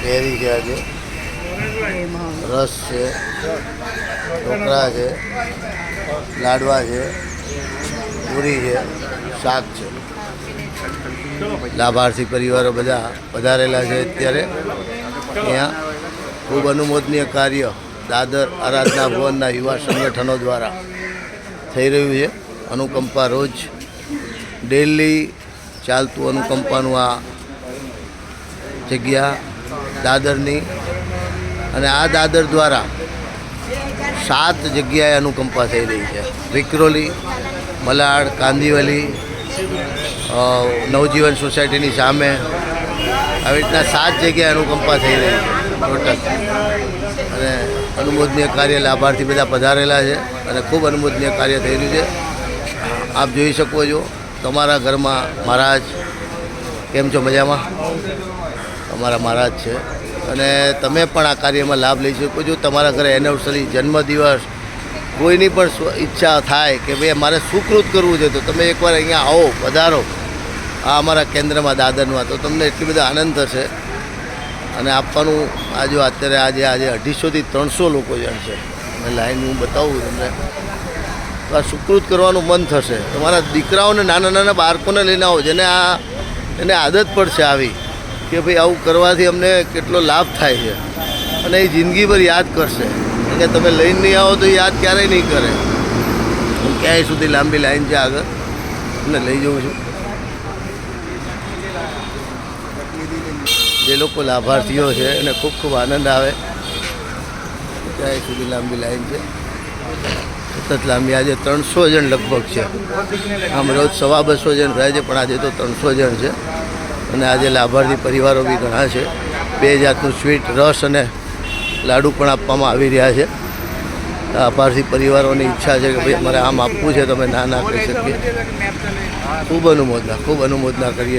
કેરી છે, આજે રસ છે, ઢોકળા છે, લાડવા છે, પૂરી છે, શાક છે. લાભાર્થી પરિવારો બધા પધારેલા છે. અત્યારે અહીંયા ખૂબ અનુમોદનીય કાર્ય દાદર આરાધના ભવનના યુવા સંગઠનો દ્વારા થઈ રહ્યું છે. અનુકંપા રોજ ડેલી ચાલતું અનુકંપાનું આ જગ્યા દાદરની, અને આ દાદર દ્વારા 7 જગ્યાએ અનુકંપા થઈ રહી છે. વિક્રોલી, મલાડ, કાંદીવલી, નવજીવન સોસાયટીની સામે આવી રીતના 7 જગ્યાએ અનુકંપા થઈ રહી છે ટોટલ. અને અનુમોદનીય કાર્ય લાભાર્થી બધા પધારેલા છે અને ખૂબ અનુમોદનીય કાર્ય થઈ રહ્યું છે. આપ જોઈ શકો છો તમારા ઘરમાં મહારાજ કેમ છો? મજામાં? અમારા મહારાજ છે અને તમે પણ આ કાર્યમાં લાભ લઈ શકો છો. તમારા ઘરે એનિવર્સરી, જન્મદિવસ, કોઈની પણ ઈચ્છા થાય કે ભાઈ મારે સુકૃત કરવું છે તો તમે એકવાર અહીંયા આવો, પધારો આ અમારા કેન્દ્રમાં દાદરમાં, તો તમને એટલી બધા આનંદ થશે. અને આપવાનું અત્યારે આજે 250થી 300 લોકો જણ છે. અને લાઈન હું બતાવું તમને, તો આ સુકૃત કરવાનું મન થશે. તમારા દીકરાઓને, નાના નાના બાળકોને લઈને આવો જેને એને આદત પડશે આવી કે ભાઈ આવું કરવાથી અમને કેટલો લાભ થાય છે, અને એ જિંદગીભર યાદ કરશે. કે તમે લઈને નહીં આવો તો યાદ ક્યારેય નહીં કરે. હું ક્યાંય સુધી લાંબી લાઈન છે આગળ, તમને લઈ જઉં છું. જે લોકો લાભાર્થીઓ છે એને ખૂબ ખૂબ આનંદ આવે. ક્યાંય સુધી લાંબી લાઈન છે, સતત લાંબી. આજે 300 જણ લગભગ છે. આમ રોજ 250 જણ થાય છે, પણ આજે તો 300 જણ છે. અને આજે લાભાર્થી પરિવારો બી ઘણા છે. 2 જાતનું સ્વીટ, રસ અને લાડુ પણ આપવામાં આવી રહ્યા છે. લાભાર્થી પરિવારોની ઈચ્છા છે કે ભાઈ અમારે આમ આપવું છે તો અમે ના કરી શકીએ. ખૂબ અનુમોદના કરીએ છીએ.